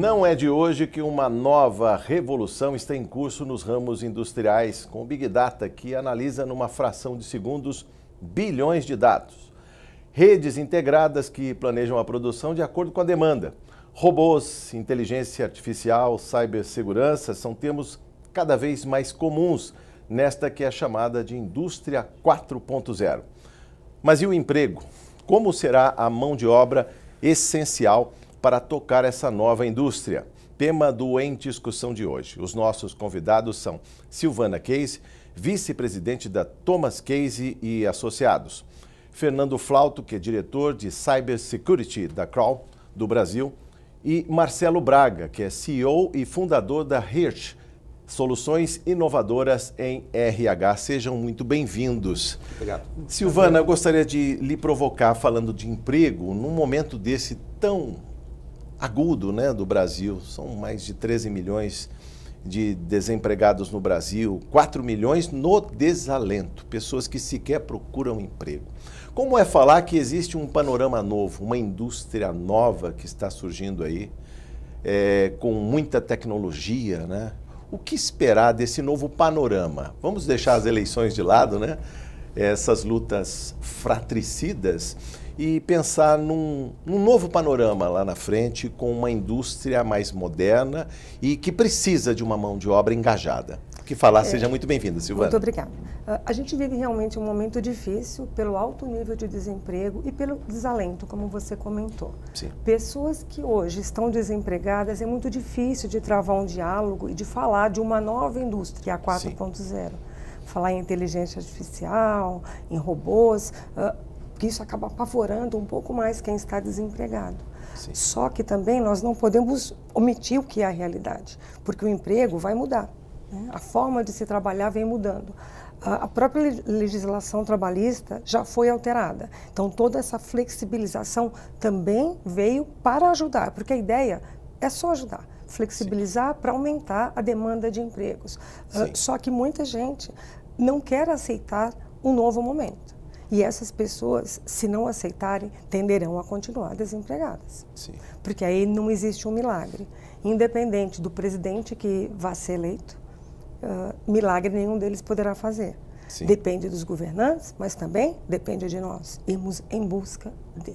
Não é de hoje que uma nova revolução está em curso nos ramos industriais, com o Big Data, que analisa numa fração de segundos bilhões de dados. Redes integradas que planejam a produção de acordo com a demanda. Robôs, inteligência artificial, cibersegurança são termos cada vez mais comuns nesta que é chamada de Indústria 4.0. Mas e o emprego? Como será a mão de obra essencial para tocar essa nova indústria? Tema do Em Discussão de hoje. Os nossos convidados são Silvana Case, vice-presidente da Thomas Case e Associados, Fernando Flauto, que é diretor de Cybersecurity da Kroll, do Brasil, e Marcelo Braga, que é CEO e fundador da Hirsch, Soluções Inovadoras em RH. Sejam muito bem-vindos. Obrigado. Silvana, eu gostaria de lhe provocar falando de emprego num momento desse tão agudo, né, do Brasil. São mais de 13 milhões de desempregados no Brasil, 4 milhões no desalento, pessoas que sequer procuram emprego. Como é falar que existe um panorama novo, uma indústria nova que está surgindo aí, com muita tecnologia, né? O que esperar desse novo panorama? Vamos deixar as eleições de lado, né? Essas lutas fratricidas e pensar num novo panorama lá na frente, com uma indústria mais moderna e que precisa de uma mão de obra engajada. O que falar, seja muito bem-vinda, Silvana. Muito obrigada. A gente vive realmente um momento difícil pelo alto nível de desemprego e pelo desalento, como você comentou. Sim. Pessoas que hoje estão desempregadas, é muito difícil de travar um diálogo e de falar de uma nova indústria, a 4.0. Falar em inteligência artificial, em robôs, que isso acaba apavorando um pouco mais quem está desempregado. Sim. Só que também nós não podemos omitir o que é a realidade, porque o emprego vai mudar. A forma de se trabalhar vem mudando. A própria legislação trabalhista já foi alterada. Então, toda essa flexibilização também veio para ajudar, porque a ideia é só ajudar, flexibilizar para aumentar a demanda de empregos. Só que muita gente não quer aceitar um novo momento. E essas pessoas, se não aceitarem, tenderão a continuar desempregadas. Sim. Porque aí não existe um milagre. Independente do presidente que vá ser eleito, milagre nenhum deles poderá fazer. Sim. Depende dos governantes, mas também depende de nós irmos em busca de.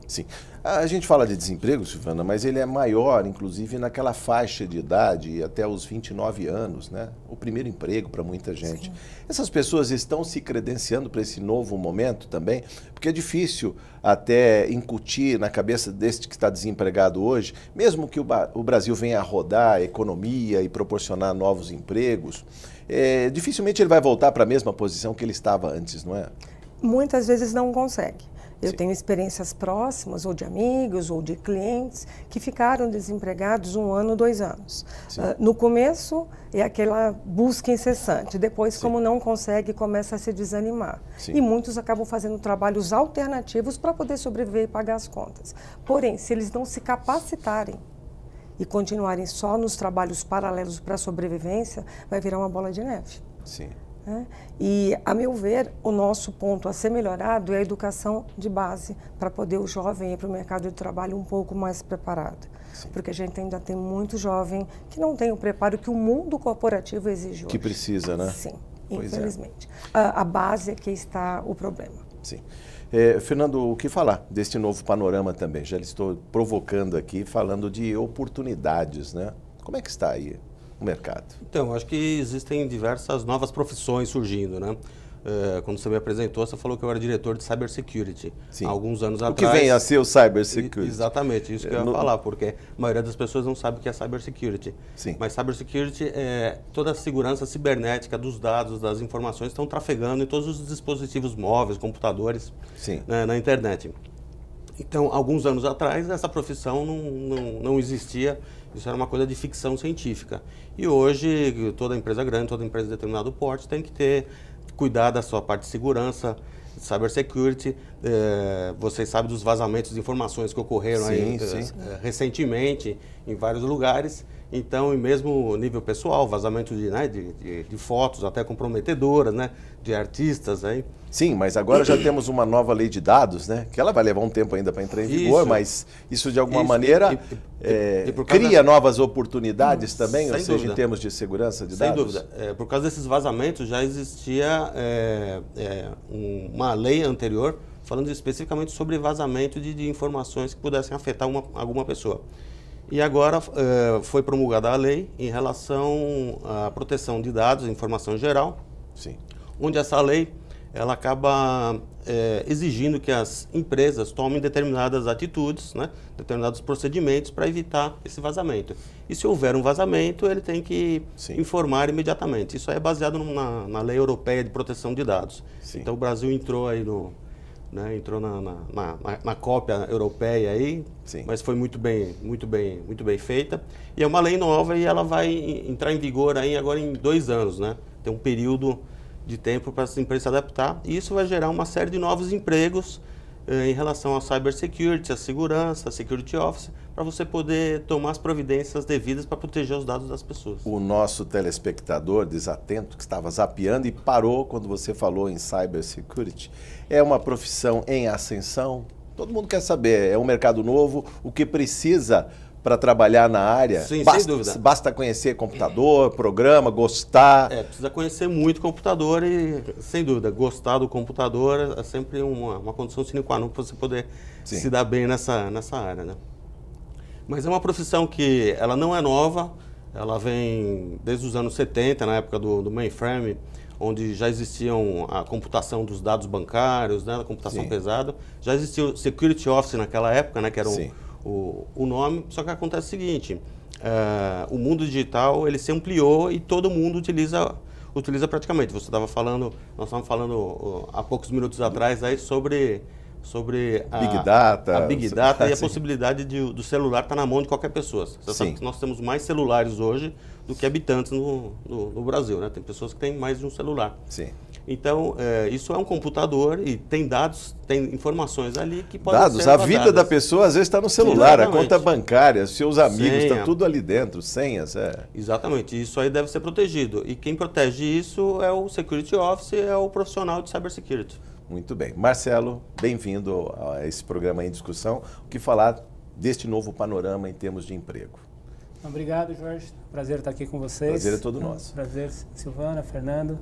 Sim. A gente fala de desemprego, Silvana, mas ele é maior, inclusive, naquela faixa de idade até os 29 anos, né? O primeiro emprego para muita gente. Sim. Essas pessoas estão se credenciando para esse novo momento também, porque é difícil até incutir na cabeça deste que está desempregado hoje, mesmo que o Brasil venha a rodar a economia e proporcionar novos empregos, dificilmente ele vai voltar para a mesma posição que ele estava antes, não é? Muitas vezes não consegue. Eu tenho experiências próximas, ou de amigos, ou de clientes, que ficaram desempregados 1 ano, 2 anos. No começo, é aquela busca incessante. Depois, como não consegue, começa a se desanimar. Sim. E muitos acabam fazendo trabalhos alternativos para poder sobreviver e pagar as contas. Porém, se eles não se capacitarem e continuarem só nos trabalhos paralelos para a sobrevivência, vai virar uma bola de neve. Sim. E, a meu ver, o nosso ponto a ser melhorado é a educação de base, para poder o jovem ir para o mercado de trabalho um pouco mais preparado. Sim. Porque a gente ainda tem muito jovem que não tem o preparo que o mundo corporativo exige hoje. Que precisa, né? Sim, pois infelizmente. A base é que está o problema. Sim. Fernando, o que falar deste novo panorama também? Já estou provocando aqui, falando de oportunidades, né? Como é que está aí o mercado? Então, acho que existem diversas novas profissões surgindo, né? Quando você me apresentou, você falou que eu era diretor de Cybersecurity. Sim. Há alguns anos atrás. O que vem a ser o Cybersecurity? Exatamente, isso que eu ia falar, porque a maioria das pessoas não sabe o que é Cybersecurity. Sim. Mas Cybersecurity é toda a segurança cibernética dos dados, das informações que estão trafegando em todos os dispositivos móveis, computadores, né, na internet. Então, alguns anos atrás, essa profissão não existia, isso era uma coisa de ficção científica. E hoje, toda empresa grande, toda empresa de determinado porte tem que cuidar da sua parte de segurança, de cybersecurity, vocês sabem dos vazamentos de informações que ocorreram aí, recentemente em vários lugares. Então, e mesmo nível pessoal, vazamento de fotos até comprometedoras, né, de artistas aí. Sim, mas agora já temos uma nova lei de dados, né? Que ela vai levar um tempo ainda para entrar em vigor, mas isso de alguma maneira cria novas oportunidades também, ou seja, em termos de segurança de dados? Sem dúvida. Por causa desses vazamentos já existia uma lei anterior falando especificamente sobre vazamento de informações que pudessem afetar alguma pessoa. E agora foi promulgada a lei em relação à proteção de dados, informação geral, sim, onde essa lei ela acaba exigindo que as empresas tomem determinadas atitudes, né, determinados procedimentos para evitar esse vazamento. E se houver um vazamento, ele tem que informar imediatamente. Isso aí é baseado na Lei Europeia de Proteção de Dados. Sim. Então o Brasil entrou aí entrou na cópia europeia aí, mas foi muito bem feita. E é uma lei nova e ela vai entrar em vigor aí agora em 2 anos, né? Tem um período de tempo para as empresas se adaptar, e isso vai gerar uma série de novos empregos em relação à cybersecurity, à segurança, à security office, para você poder tomar as providências devidas para proteger os dados das pessoas. O nosso telespectador desatento, que estava zapeando e parou quando você falou em cybersecurity, é uma profissão em ascensão? Todo mundo quer saber, é um mercado novo, o que precisa para trabalhar na área? Sim, sem dúvida. Basta conhecer computador, programa, gostar? Precisa conhecer muito computador e, sem dúvida, gostar do computador é sempre uma condição sine qua non para você poder se dar bem nessa área, né? Mas é uma profissão que ela não é nova, ela vem desde os anos 70, na época do mainframe, onde já existiam a computação dos dados bancários, né, a computação pesada. Já existia o Security Office naquela época, né, que era o nome, só que acontece o seguinte, o mundo digital ele se ampliou e todo mundo utiliza praticamente. Nós estávamos falando há poucos minutos atrás aí sobre a Big Data e a possibilidade do celular estar na mão de qualquer pessoa. Você sabe que nós temos mais celulares hoje do que habitantes no Brasil, né? Tem pessoas que têm mais de um celular. Sim. Então, isso é um computador e tem dados, tem informações ali que podem ser vazadas. A vida da pessoa às vezes está no celular, exatamente. A conta bancária, seus amigos, está tudo ali dentro, senhas. Exatamente, isso aí deve ser protegido. E quem protege isso é o Security Office, é o profissional de Cybersecurity. Muito bem. Marcelo, bem-vindo a esse programa em discussão. O que falar deste novo panorama em termos de emprego? Obrigado, Jorge. Prazer estar aqui com vocês. Prazer é todo nosso. Prazer, Silvana, Fernando.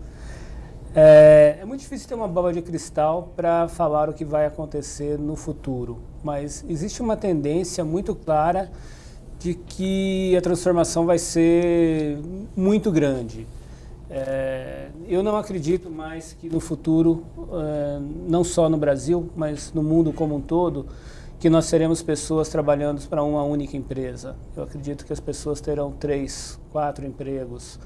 É muito difícil ter uma bola de cristal para falar o que vai acontecer no futuro, mas existe uma tendência muito clara de que a transformação vai ser muito grande. Eu não acredito mais que no futuro, não só no Brasil, mas no mundo como um todo, que nós teremos pessoas trabalhando para uma única empresa. Eu acredito que as pessoas terão 3, 4 empregos.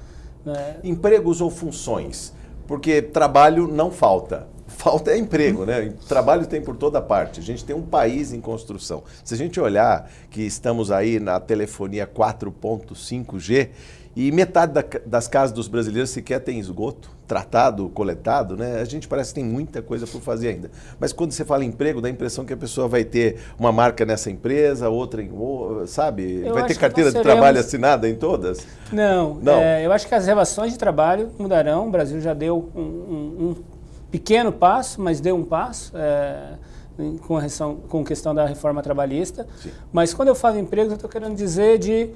Né? Empregos ou funções? Porque trabalho não falta. Falta é emprego, né? Trabalho tem por toda parte. A gente tem um país em construção. Se a gente olhar que estamos aí na telefonia 4.5G e metade das casas dos brasileiros sequer tem esgoto, tratado, coletado, né? A gente parece que tem muita coisa por fazer ainda. Mas quando você fala em emprego, dá a impressão que a pessoa vai ter uma marca nessa empresa, outra em outra, sabe? Vai ter carteira de trabalho assinada em todas? Não. Eu acho que as relações de trabalho mudarão. O Brasil já deu um pequeno passo, mas deu um passo com questão da reforma trabalhista. Sim. Mas quando eu falo em emprego, eu estou querendo dizer de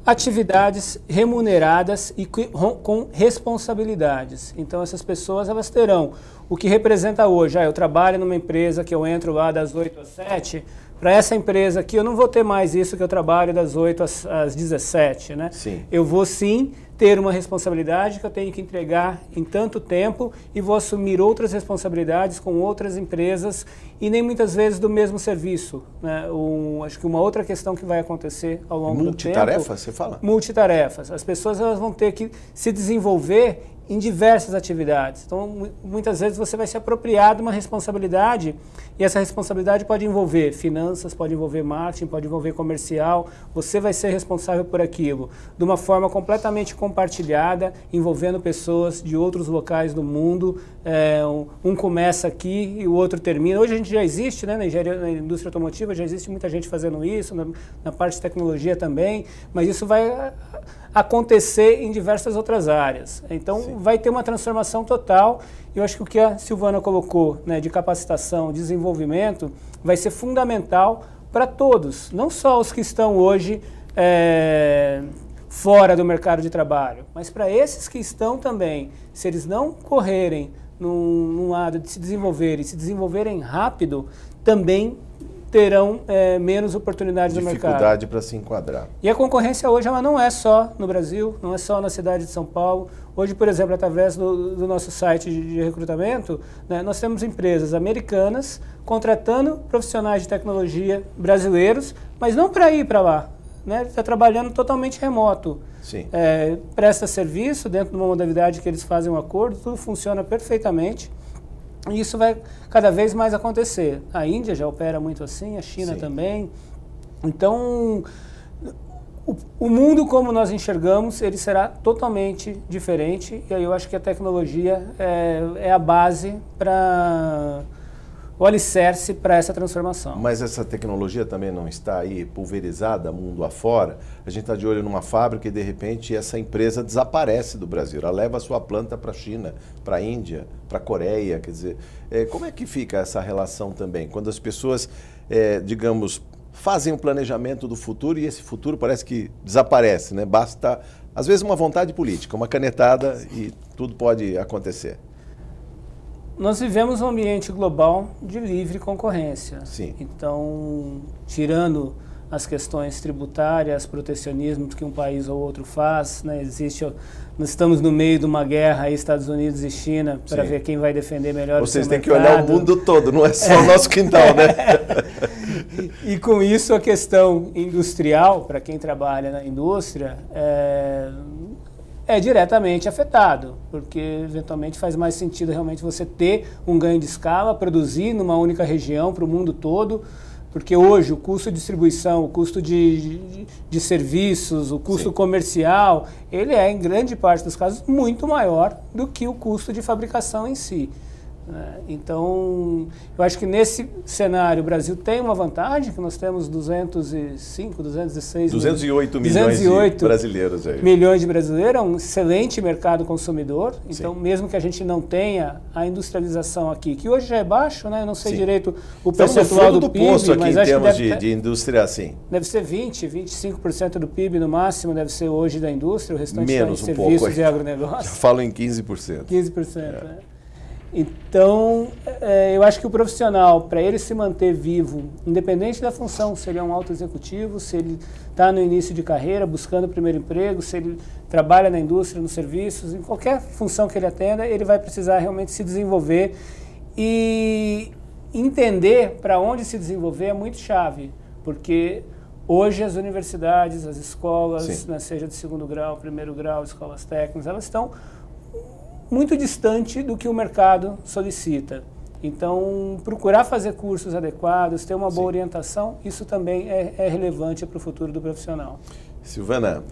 atividades remuneradas e com responsabilidades. Então, essas pessoas elas terão o que representa hoje. Eu trabalho numa empresa que eu entro lá das 8 às 7. Para essa empresa aqui, eu não vou ter mais isso que eu trabalho das 8 às 17. Né? Sim. Eu vou sim ter uma responsabilidade que eu tenho que entregar em tanto tempo e vou assumir outras responsabilidades com outras empresas e nem muitas vezes do mesmo serviço. Né? Acho que uma outra questão que vai acontecer ao longo do tempo... Multitarefas, você fala? Multitarefas. As pessoas elas vão ter que se desenvolver em diversas atividades. Então, muitas vezes você vai se apropriar de uma responsabilidade e essa responsabilidade pode envolver finanças, pode envolver marketing, pode envolver comercial. Você vai ser responsável por aquilo de uma forma completamente compartilhada, envolvendo pessoas de outros locais do mundo. Um começa aqui e o outro termina. Hoje a gente já existe, né, na indústria automotiva, já existe muita gente fazendo isso, na parte de tecnologia também, mas isso vai acontecer em diversas outras áreas. Então, sim, vai ter uma transformação total. Eu acho que o que a Silvana colocou, né, de capacitação, desenvolvimento, vai ser fundamental para todos, não só os que estão hoje fora do mercado de trabalho, mas para esses que estão também. Se eles não correrem num lado de se desenvolverem rápido, também terão menos oportunidades no mercado. Dificuldade para se enquadrar. E a concorrência hoje ela não é só no Brasil, não é só na cidade de São Paulo. Hoje, por exemplo, através do nosso site de recrutamento, né, nós temos empresas americanas contratando profissionais de tecnologia brasileiros, mas não para ir para lá. Né, está trabalhando totalmente remoto. Sim. Presta serviço dentro de uma modalidade que eles fazem um acordo, tudo funciona perfeitamente. E isso vai cada vez mais acontecer. A Índia já opera muito assim, a China, sim, também. Então, o mundo como nós enxergamos, ele será totalmente diferente. E aí eu acho que a tecnologia é a base para o alicerce para essa transformação. Mas essa tecnologia também não está aí pulverizada mundo afora? A gente está de olho numa fábrica e, de repente, essa empresa desaparece do Brasil. Ela leva a sua planta para a China, para a Índia, para a Coreia. Quer dizer, como é que fica essa relação também? Quando as pessoas, digamos, fazem um planejamento do futuro e esse futuro parece que desaparece, né? Basta, às vezes, uma vontade política, uma canetada e tudo pode acontecer. Nós vivemos um ambiente global de livre concorrência. Sim. Então, tirando as questões tributárias, protecionismo que um país ou outro faz, né, nós estamos no meio de uma guerra aí, Estados Unidos e China, para ver quem vai defender melhor o seu mercado. Vocês têm que olhar o mundo todo, não é só o nosso quintal, né? E com isso a questão industrial, para quem trabalha na indústria, é diretamente afetado, porque eventualmente faz mais sentido realmente você ter um ganho de escala, produzir numa única região para o mundo todo, porque hoje o custo de distribuição, o custo de serviços, o custo, sim, comercial, ele é em grande parte dos casos muito maior do que o custo de fabricação em si. Então, eu acho que nesse cenário o Brasil tem uma vantagem, que nós temos 208 milhões de brasileiros aí. Milhões de brasileiros, é um excelente mercado consumidor. Então, sim, mesmo que a gente não tenha a industrialização aqui, que hoje já é baixo, né? Eu não sei, sim, direito o percentual do PIB, poço aqui mas em acho termos que de indústria assim. Deve ser 25% do PIB no máximo, deve ser hoje da indústria, o restante menos está em serviços e agronegócios. Já falo em 15%. 15%, né? Então, eu acho que o profissional, para ele se manter vivo, independente da função, se ele é um alto executivo, se ele está no início de carreira, buscando o primeiro emprego, se ele trabalha na indústria, nos serviços, em qualquer função que ele atenda, ele vai precisar realmente se desenvolver e entender para onde se desenvolver é muito chave, porque hoje as universidades, as escolas, né, seja de segundo grau, primeiro grau, escolas técnicas, elas estão muito distante do que o mercado solicita. Então, procurar fazer cursos adequados, ter uma boa, sim, orientação, isso também é relevante para o futuro do profissional. Silvana,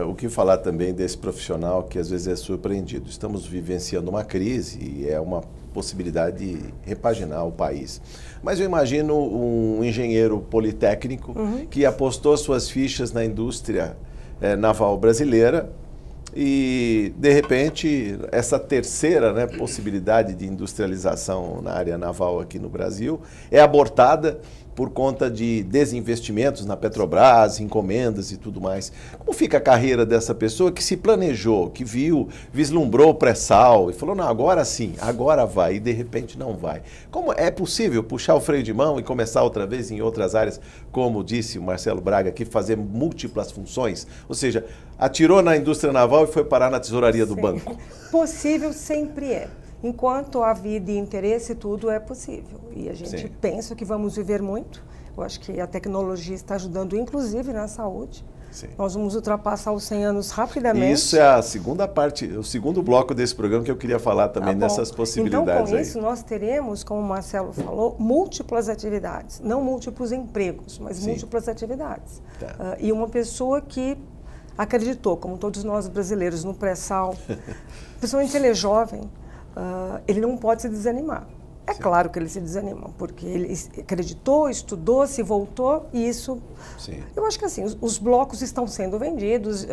o que falar também desse profissional que às vezes é surpreendido? Estamos vivenciando uma crise e é uma possibilidade de repaginar o país. Mas eu imagino um engenheiro politécnico, uhum, que apostou suas fichas na indústria naval brasileira, e, de repente, essa terceira, né, possibilidade de industrialização na área naval aqui no Brasil é abortada por conta de desinvestimentos na Petrobras, encomendas e tudo mais. Como fica a carreira dessa pessoa que se planejou, que viu, vislumbrou o pré-sal e falou, não, agora sim, agora vai, e de repente não vai. Como é possível puxar o freio de mão e começar outra vez em outras áreas, como disse o Marcelo Braga aqui, fazer múltiplas funções? Ou seja, atirou na indústria naval e foi parar na tesouraria do banco. Possível sempre é. Enquanto há vida e interesse, tudo é possível. E a gente, sim, pensa que vamos viver muito. Eu acho que a tecnologia está ajudando, inclusive, na saúde. Sim. Nós vamos ultrapassar os 100 anos rapidamente. Isso é a segunda parte, o segundo bloco desse programa que eu queria falar também dessas possibilidades. Então, com isso, nós teremos, como o Marcelo falou, múltiplas atividades. Não múltiplos empregos, mas múltiplas atividades. Tá. E uma pessoa que acreditou, como todos nós brasileiros, no pré-sal, principalmente ele é jovem, ele não pode se desanimar. É claro que ele se desanima, porque ele acreditou, estudou, se voltou, e isso... Sim. Eu acho que assim, os blocos estão sendo vendidos,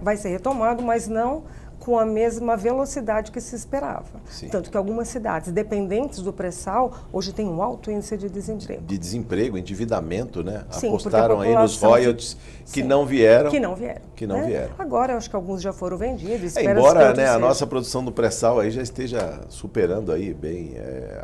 vai ser retomado, mas não com a mesma velocidade que se esperava. Sim. Tanto que algumas cidades dependentes do pré-sal hoje têm um alto índice de desemprego. De desemprego, endividamento, né? Sim, apostaram aí nos royalties que sim, não vieram. Que não vieram. Que não vieram. Agora, eu acho que alguns já foram vendidos. Embora, né, a nossa produção do pré-sal aí já esteja superando aí bem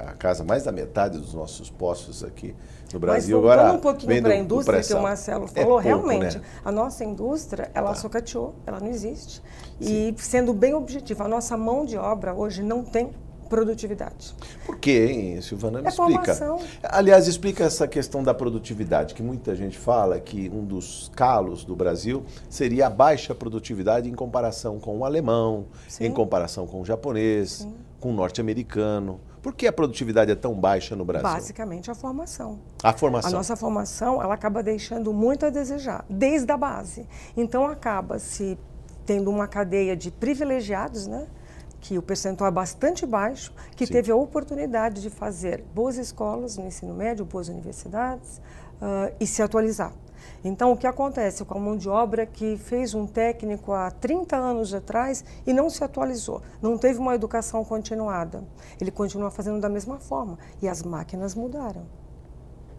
a casa, mais da metade dos nossos postos aqui no Brasil. Mas voltando agora, um pouquinho para a indústria que o Marcelo falou, pouco, realmente, né? a nossa indústria, ela sucateou, ela não existe. E sendo bem objetivo, a nossa mão de obra hoje não tem produtividade. Por quê, hein, Silvana? Me explica. Formação. Aliás, explica essa questão da produtividade, que muita gente fala que um dos calos do Brasil seria a baixa produtividade em comparação com o alemão, Sim. em comparação com o japonês, Sim. com o norte-americano. Por que a produtividade é tão baixa no Brasil? Basicamente a formação. A formação. A nossa formação, ela acaba deixando muito a desejar, desde a base. Então acaba se tendo uma cadeia de privilegiados, né? Que o percentual é bastante baixo, que Sim. teve a oportunidade de fazer boas escolas no ensino médio, boas universidades e se atualizar. Então, o que acontece com a mão de obra que fez um técnico há 30 anos atrás e não se atualizou, não teve uma educação continuada, ele continua fazendo da mesma forma e as máquinas mudaram.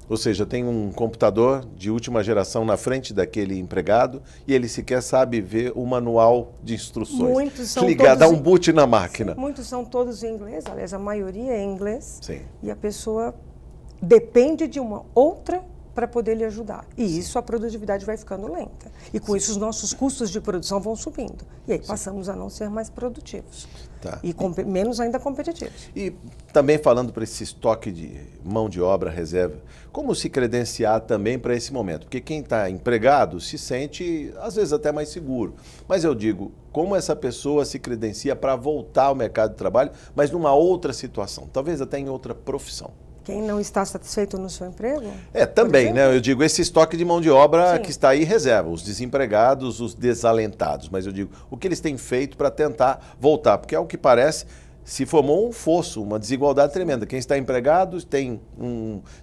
Ou seja, tem um computador de última geração na frente daquele empregado e ele sequer sabe ver o manual de instruções. Muitos são ligar, dar todos um boot na máquina. Sim, muitos são todos em inglês, aliás, a maioria é em inglês. Sim. E a pessoa depende de uma outra para poder lhe ajudar. E isso a produtividade vai ficando lenta. E com isso os nossos custos de produção vão subindo. E aí passamos a não ser mais produtivos. Tá. E menos ainda competitivos. E também falando para esse estoque de mão de obra, reserva, como se credenciar também para esse momento? Porque quem está empregado se sente, às vezes, até mais seguro. Mas eu digo, como essa pessoa se credencia para voltar ao mercado de trabalho, mas numa outra situação, talvez até em outra profissão? Quem não está satisfeito no seu emprego? Também, né? Eu digo, esse estoque de mão de obra Sim. que está aí reserva, os desempregados, os desalentados. Mas eu digo, o que eles têm feito para tentar voltar? Porque, ao que parece, se formou um fosso, uma desigualdade tremenda. Quem está empregado tem,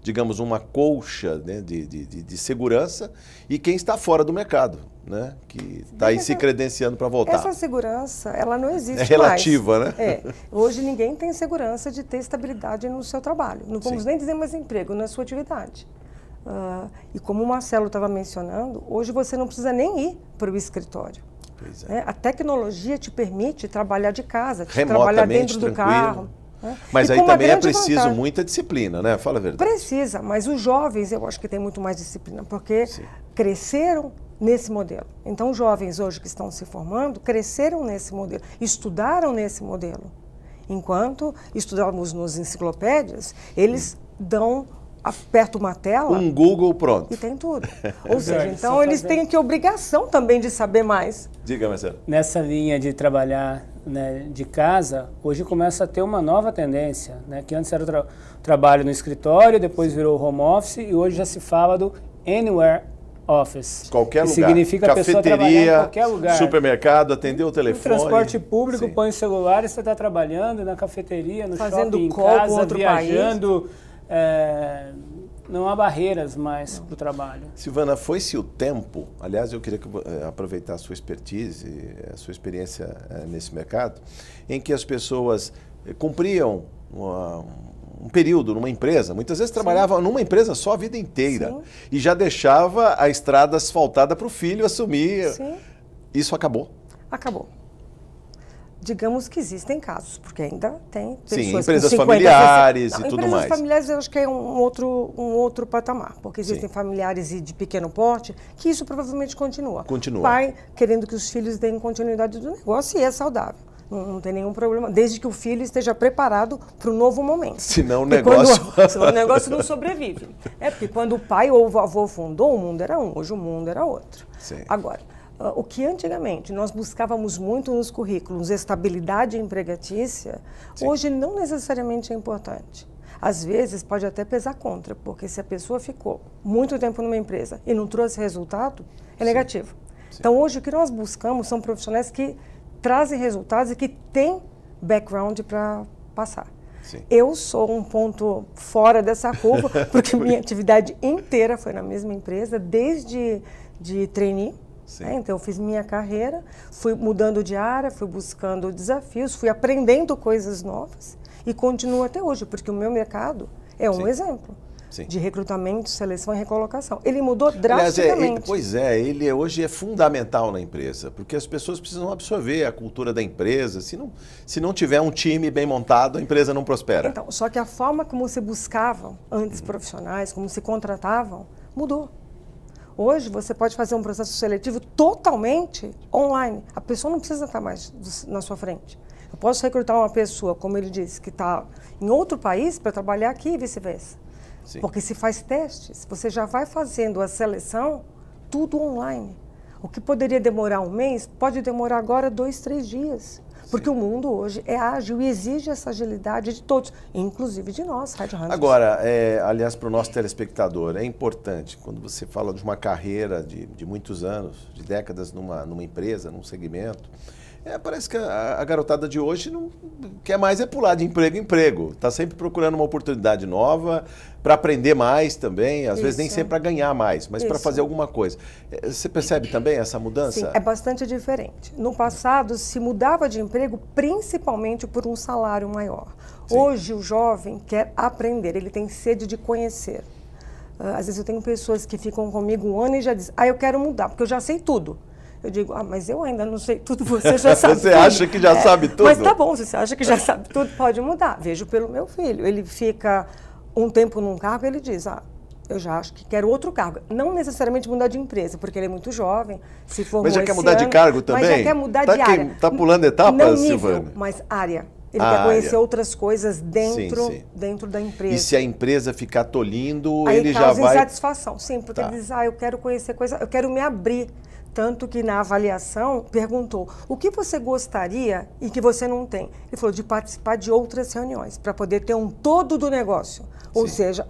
digamos, uma colcha, né, de segurança, e quem está fora do mercado, né, que está aí se credenciando para voltar. Essa segurança, ela não existe mais. É relativa, né? Hoje ninguém tem segurança de ter estabilidade no seu trabalho. Não vamos Sim. nem dizer mais emprego, na sua atividade. E como o Marcelo estava mencionando, hoje você não precisa nem ir para o escritório. Pois é. Né? A tecnologia te permite trabalhar de casa, trabalhar dentro do carro. Né? Mas E aí com uma também é grande preciso vantagem. muita disciplina, né? Fala a verdade. Precisa, mas os jovens eu acho que têm muito mais disciplina, porque cresceram nesse modelo. Então, os jovens hoje que estão se formando, cresceram nesse modelo, estudaram nesse modelo. Enquanto estudávamos nas enciclopédias, eles aperta uma tela... Um Google, pronto. E tem tudo. Ou seja, então eles têm que obrigação também de saber mais. Diga, Marcelo. Nessa linha de trabalhar, né, de casa, hoje começa a ter uma nova tendência, né, que antes era o trabalho no escritório, depois virou home office e hoje já se fala do Anywhere Office. Qualquer lugar. Significa a pessoa trabalhar em qualquer lugar. Supermercado, atender o telefone. No transporte público, Sim. põe o celular e você está trabalhando na cafeteria, no Fazendo shopping, em call com casa, outro viajando. Não há barreiras mais para o trabalho. Silvana, foi-se o tempo, aliás, eu queria aproveitar a sua expertise, a sua experiência nesse mercado, em que as pessoas cumpriam um período numa empresa, muitas vezes trabalhavam numa empresa só a vida inteira. Sim. E já deixava a estrada asfaltada para o filho assumir. Sim. Isso acabou? Acabou. Digamos que existem casos, porque ainda tem pessoas. Sim, empresas familiares e tudo mais. Empresas familiares eu acho que é um outro patamar, porque existem familiares de pequeno porte, que isso provavelmente continua. Continua. Pai querendo que os filhos deem continuidade do negócio e é saudável. Não tem nenhum problema, desde que o filho esteja preparado para o novo momento. Senão o negócio... Senão o negócio não sobrevive. Porque quando o pai ou o avô fundou, o mundo era um, hoje o mundo era outro. Sim. Agora, o que antigamente nós buscávamos muito nos currículos, estabilidade empregatícia, sim, hoje não necessariamente é importante. Às vezes pode até pesar contra, porque se a pessoa ficou muito tempo numa empresa e não trouxe resultado, é negativo. Sim. Então hoje o que nós buscamos são profissionais que trazem resultados e que têm background para passar. Sim. Eu sou um ponto fora dessa curva, porque minha atividade inteira foi na mesma empresa, desde trainee. Então eu fiz minha carreira, fui mudando de área, fui buscando desafios, fui aprendendo coisas novas e continuo até hoje, porque o meu mercado é um exemplo de recrutamento, seleção e recolocação. Ele mudou drasticamente. Aliás, ele hoje é fundamental na empresa, porque as pessoas precisam absorver a cultura da empresa. Se não tiver um time bem montado, a empresa não prospera. Então, só que a forma como se buscavam antes profissionais, como se contratavam, mudou. Hoje, você pode fazer um processo seletivo totalmente online. A pessoa não precisa estar mais na sua frente. Eu posso recrutar uma pessoa, como ele disse, que está em outro país para trabalhar aqui e vice-versa. Porque se faz testes, você já vai fazendo a seleção tudo online. O que poderia demorar um mês, pode demorar agora 2, 3 dias. Porque o mundo hoje é ágil e exige essa agilidade de todos, inclusive de nós, headhunters. Agora, aliás, para o nosso telespectador, é importante, quando você fala de uma carreira de muitos anos, de décadas numa empresa, num segmento, parece que a garotada de hoje não quer mais pular de emprego em emprego. Está sempre procurando uma oportunidade nova, para aprender mais também, às vezes nem sempre para ganhar mais, mas para fazer alguma coisa. Você percebe também essa mudança? Sim, é bastante diferente. No passado, se mudava de emprego principalmente por um salário maior. Sim. Hoje, o jovem quer aprender, ele tem sede de conhecer. Às vezes eu tenho pessoas que ficam comigo um ano e já dizem, eu quero mudar, porque eu já sei tudo. Eu digo, mas eu ainda não sei tudo, você já sabe Você tudo. Acha que já sabe tudo? Mas tá bom, se você acha que já sabe tudo, pode mudar. Vejo pelo meu filho, ele fica um tempo num cargo, ele diz, eu já acho que quero outro cargo. Não necessariamente mudar de empresa, porque ele é muito jovem, se formou Mas já quer mudar de cargo também? Mas já quer mudar de área. Está pulando etapas, não nível, Silvana? Mas área. Ele quer conhecer outras coisas dentro da empresa. E se a empresa ficar tolindo, aí ele já vai... Aí causa insatisfação, sim, porque ele diz, eu quero conhecer coisas, eu quero me abrir. Tanto que na avaliação perguntou, o que você gostaria e que você não tem? Ele falou de participar de outras reuniões, para poder ter um todo do negócio. Ou seja,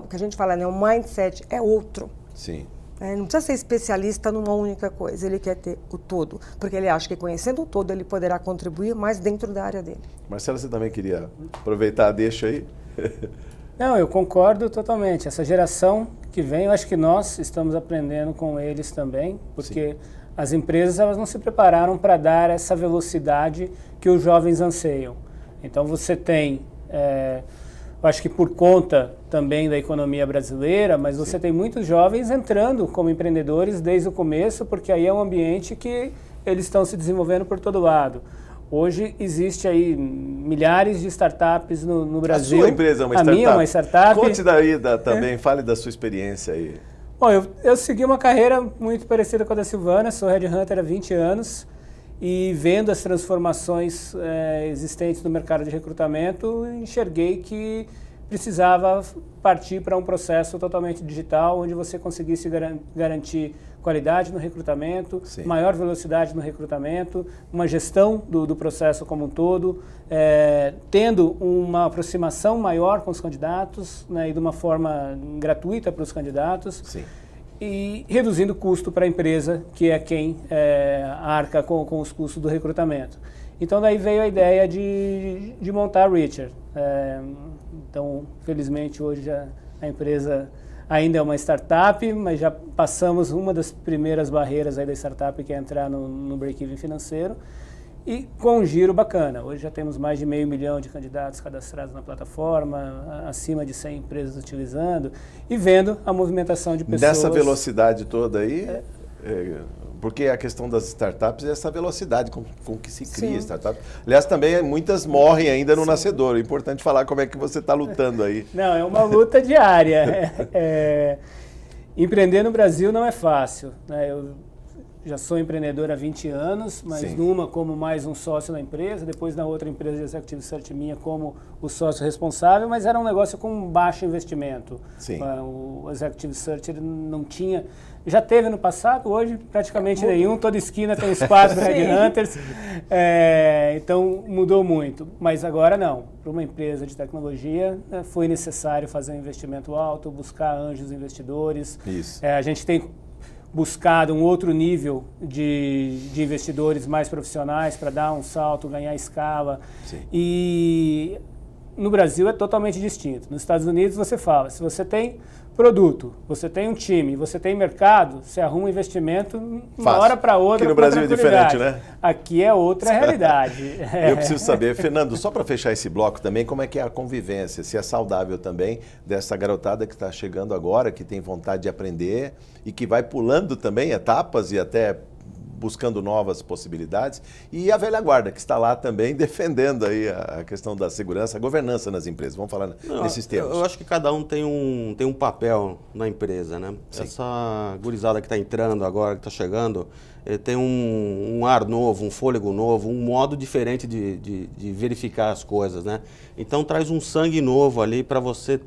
o que a gente fala, o mindset é outro. Sim. Não precisa ser especialista numa única coisa, ele quer ter o todo, porque ele acha que conhecendo o todo ele poderá contribuir mais dentro da área dele. Marcelo, você também queria aproveitar, deixa aí? Não, eu concordo totalmente. Essa geração que vem, eu acho que nós estamos aprendendo com eles também, porque as empresas elas não se prepararam para dar essa velocidade que os jovens anseiam. Então você tem, eu acho que por conta também da economia brasileira, mas você tem muitos jovens entrando como empreendedores desde o começo, porque aí é um ambiente que eles estão se desenvolvendo por todo lado. Hoje existe aí milhares de startups no Brasil. A sua empresa é uma startup? A minha é uma startup. Conte daí também, fale da sua experiência aí. Bom, eu segui uma carreira muito parecida com a da Silvana, sou headhunter há 20 anos e vendo as transformações existentes no mercado de recrutamento, enxerguei que precisava partir para um processo totalmente digital, onde você conseguisse garantir qualidade no recrutamento, maior velocidade no recrutamento, uma gestão do processo como um todo, tendo uma aproximação maior com os candidatos, e de uma forma gratuita para os candidatos, e reduzindo o custo para a empresa, que é quem arca com os custos do recrutamento. Então daí veio a ideia de montar a Reacher. Então, felizmente, hoje a empresa ainda é uma startup, mas já passamos uma das primeiras barreiras aí da startup, que é entrar no break-even financeiro, e com um giro bacana. Hoje já temos mais de 500 mil de candidatos cadastrados na plataforma, acima de 100 empresas utilizando, e vendo a movimentação de pessoas. Dessa velocidade toda aí... Porque a questão das startups é essa velocidade com que se cria startup. Aliás, também muitas morrem ainda no nascedor. É importante falar como é que você está lutando aí. Não, é uma luta diária. Empreender no Brasil não é fácil. Eu já sou empreendedor há 20 anos, mas Sim. numa como mais um sócio na empresa, depois na outra empresa de Executive Search minha como o sócio responsável, mas era um negócio com baixo investimento. Sim. O Executive Search ele não tinha... Já teve no passado, hoje praticamente nenhum, toda esquina tem espaço para Headhunters, então mudou muito. Mas agora não, para uma empresa de tecnologia foi necessário fazer um investimento alto, buscar anjos investidores. Isso. A gente tem buscado um outro nível de investidores mais profissionais para dar um salto, ganhar escala. Sim. E no Brasil é totalmente distinto. Nos Estados Unidos você fala, se você tem produto, você tem um time, você tem mercado, você arruma um investimento uma hora para outra. Aqui no Brasil é diferente, né? Aqui é outra realidade. Eu preciso saber, Fernando, só para fechar esse bloco também, como é que é a convivência, se é saudável também dessa garotada que está chegando agora, que tem vontade de aprender e que vai pulando também etapas e até buscando novas possibilidades, e a velha guarda que está lá também defendendo aí a questão da segurança, a governança nas empresas. Vamos falar nesses termos. Eu acho que cada um tem um papel na empresa, né? Sim. Essa gurizada que está entrando agora, que está chegando, tem um ar novo, um fôlego novo, um modo diferente de verificar as coisas, né? Então traz um sangue novo ali para você,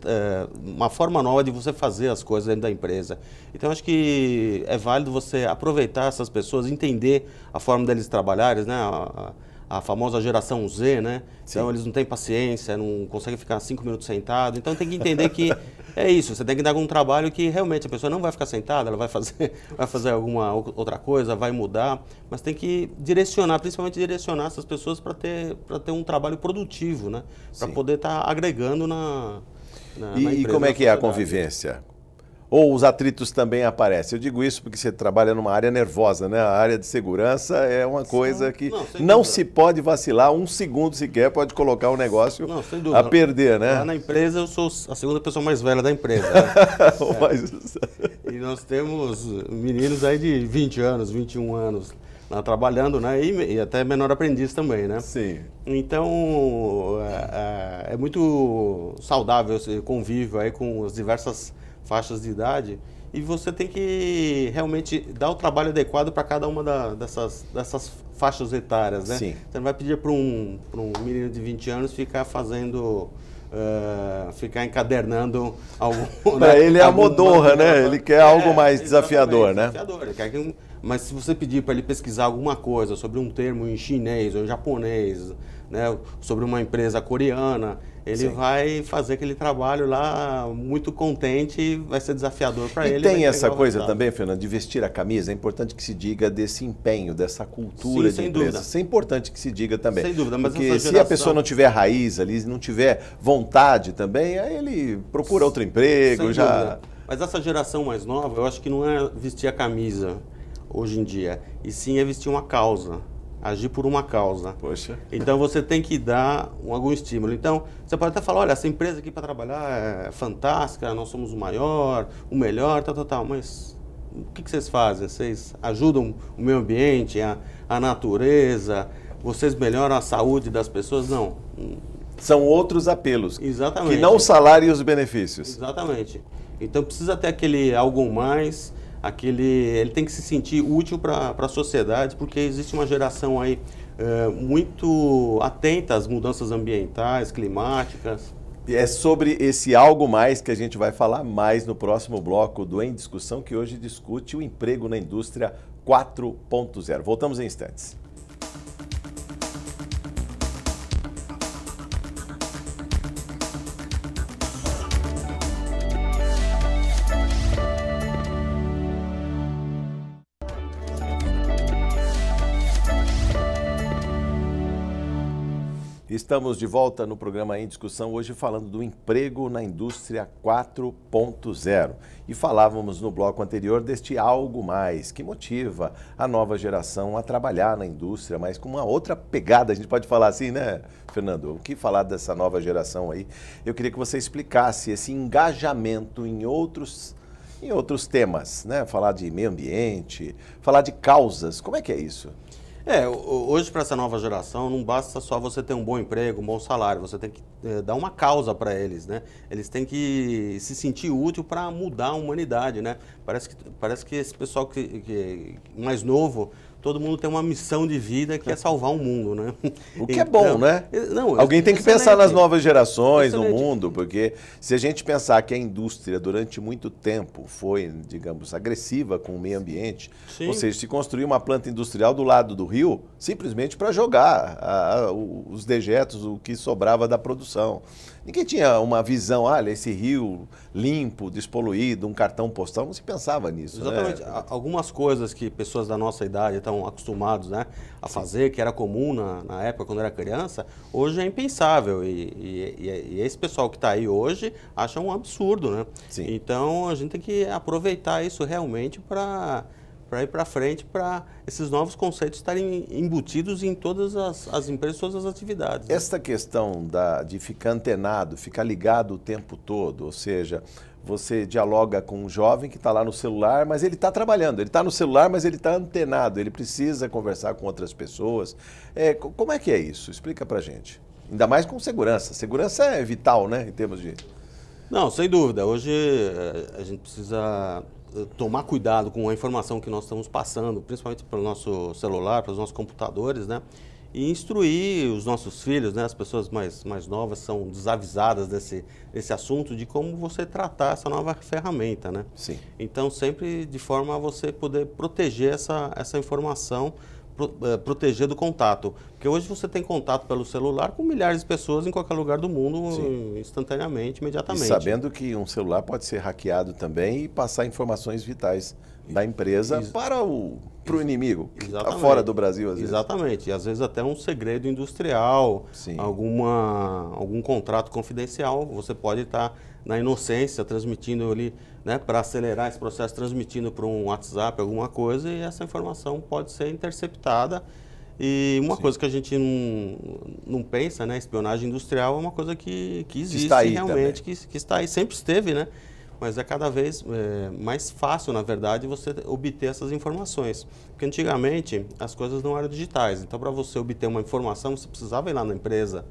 uma forma nova de você fazer as coisas dentro da empresa. Então acho que é válido você aproveitar essas pessoas, entender a forma deles trabalharem, né? A famosa geração Z, né? Sim. Então eles não têm paciência, não conseguem ficar 5 minutos sentado. Então tem que entender que é isso, você tem que dar algum trabalho que realmente a pessoa não vai ficar sentada, ela vai fazer alguma outra coisa, vai mudar, mas tem que direcionar, principalmente direcionar essas pessoas para ter um trabalho produtivo, né? Para poder estar agregando na empresa. E como é que é a convivência? Ou os atritos também aparecem? Eu digo isso porque você trabalha numa área nervosa, né? A área de segurança é uma coisa que não se pode vacilar, um segundo sequer pode colocar o negócio a perder, né? Lá na empresa eu sou a segunda pessoa mais velha da empresa. Né? E nós temos meninos aí de 20 anos, 21 anos lá trabalhando, né? E até menor aprendiz também, né? Sim. Então é muito saudável esse convívio aí com as diversas faixas de idade, e você tem que realmente dar o trabalho adequado para cada uma dessas faixas etárias, né? Sim. Você não vai pedir para um menino de 20 anos ficar ficar encadernando algo. Para ele é a modorra, né? Ele quer algo mais desafiador, né? Desafiador. Ele quer mas se você pedir para ele pesquisar alguma coisa sobre um termo em chinês ou em japonês, né, sobre uma empresa coreana, ele vai fazer aquele trabalho lá muito contente e vai ser desafiador para ele. E tem essa coisa também, Fernando, de vestir a camisa. É importante que se diga desse empenho, dessa cultura de empresa. Isso é importante que se diga também. Sem dúvida. Mas porque se a pessoa não tiver raiz ali, não tiver vontade também, aí ele procura outro emprego. Mas essa geração mais nova, eu acho que não é vestir a camisa hoje em dia, e sim é vestir uma causa. Agir por uma causa. Poxa. Então você tem que dar algum estímulo. Então você pode até falar, olha, essa empresa aqui para trabalhar é fantástica, nós somos o maior, o melhor, tal, mas o que vocês fazem? Vocês ajudam o meio ambiente, a natureza, vocês melhoram a saúde das pessoas? Não. São outros apelos. Exatamente. Que não o salário e os benefícios. Exatamente. Então precisa ter aquele algo mais. Ele tem que se sentir útil para a sociedade, porque existe uma geração aí muito atenta às mudanças ambientais, climáticas. E é sobre esse algo mais que a gente vai falar mais no próximo bloco do Em Discussão, que hoje discute o emprego na indústria 4.0. Voltamos em instantes. Estamos de volta no programa Em Discussão, hoje falando do emprego na indústria 4.0. E falávamos no bloco anterior deste algo mais, que motiva a nova geração a trabalhar na indústria, mas com uma outra pegada, a gente pode falar assim, né, Fernando? O que falar dessa nova geração aí? Eu queria que você explicasse esse engajamento em outros temas, né? Falar de meio ambiente, falar de causas, como é que é isso? Hoje para essa nova geração não basta só você ter um bom emprego, um bom salário, você tem que dar uma causa para eles, né? Eles têm que se sentir útil para mudar a humanidade, né? Parece que esse pessoal que mais novo, todo mundo tem uma missão de vida que é salvar o mundo, né? O que é bom, né? Não, alguém tem que pensar nas novas gerações, no Excelente. mundo, porque se a gente pensar que a indústria durante muito tempo foi, digamos, agressiva com o meio ambiente, Sim. ou seja, se construiu uma planta industrial do lado do rio, simplesmente para jogar os dejetos, o que sobrava da produção. Ninguém tinha uma visão, olha, esse rio limpo, despoluído, um cartão postal, não se pensava nisso. Exatamente. Né? Algumas coisas que pessoas da nossa idade estão acostumados, né, a fazer, que era comum na época quando era criança, hoje é impensável. E esse pessoal que está aí hoje acha um absurdo, né? Sim. Então a gente tem que aproveitar isso realmente para ir para frente, para esses novos conceitos estarem embutidos em todas as empresas, todas as atividades. Né? Esta questão de ficar antenado, ficar ligado o tempo todo, ou seja, você dialoga com um jovem que está lá no celular, mas ele está trabalhando, ele está no celular, mas ele está antenado, ele precisa conversar com outras pessoas. Como é que é isso? Explica pra gente. Ainda mais com segurança. Segurança é vital, né, em termos de... Não, sem dúvida. Hoje a gente precisa tomar cuidado com a informação que nós estamos passando, principalmente pelo nosso celular, pelos nossos computadores, né? E instruir os nossos filhos, né? As pessoas mais novas são desavisadas desse assunto, de como você tratar essa nova ferramenta, né? Sim. Então, sempre de forma a você poder proteger essa informação, proteger do contato. Porque hoje você tem contato pelo celular com milhares de pessoas em qualquer lugar do mundo, sim, instantaneamente, imediatamente. E sabendo que um celular pode ser hackeado também e passar informações vitais da empresa para o inimigo, que está fora do Brasil, às vezes. Exatamente. E às vezes até um segredo industrial, algum contrato confidencial, você pode estar na inocência transmitindo ali, né, para acelerar esse processo, transmitindo para um WhatsApp alguma coisa, e essa informação pode ser interceptada. E uma coisa que a gente não pensa, né, espionagem industrial é uma coisa que existe realmente, que está aí, sempre esteve, né? Mas é cada vez mais fácil, na verdade, você obter essas informações. Porque antigamente as coisas não eram digitais. Então, para você obter uma informação, você precisava ir lá na empresa,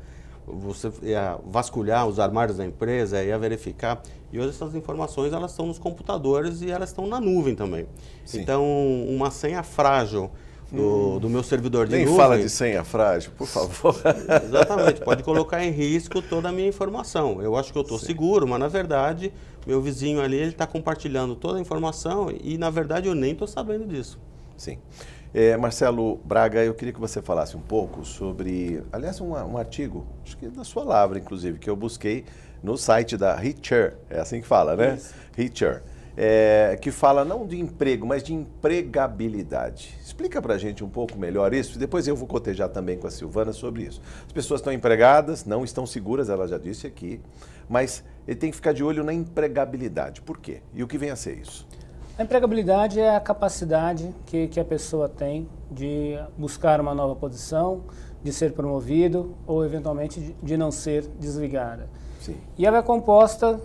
você ia vasculhar os armários da empresa, ia verificar. E hoje essas informações elas estão nos computadores e elas estão na nuvem também. Sim. Então, uma senha frágil do meu servidor de nuvem... Nem fala de senha frágil, por favor. Exatamente, pode colocar em risco toda a minha informação. Eu acho que eu estou seguro, mas na verdade, meu vizinho ali está compartilhando toda a informação e na verdade eu nem estou sabendo disso. Sim. Marcelo Braga, eu queria que você falasse um pouco sobre, aliás, um artigo, acho que da sua Lavra, inclusive, que eu busquei no site da Reacher, é assim que fala, né? Isso. Reacher. Que fala não de emprego, mas de empregabilidade. Explica pra gente um pouco melhor isso, e depois eu vou cotejar também com a Silvana sobre isso. As pessoas estão empregadas, não estão seguras, ela já disse aqui, mas ele tem que ficar de olho na empregabilidade. Por quê? E o que vem a ser isso? A empregabilidade é a capacidade que a pessoa tem de buscar uma nova posição, de ser promovido ou, eventualmente, de não ser desligada. Sim. E ela é composta,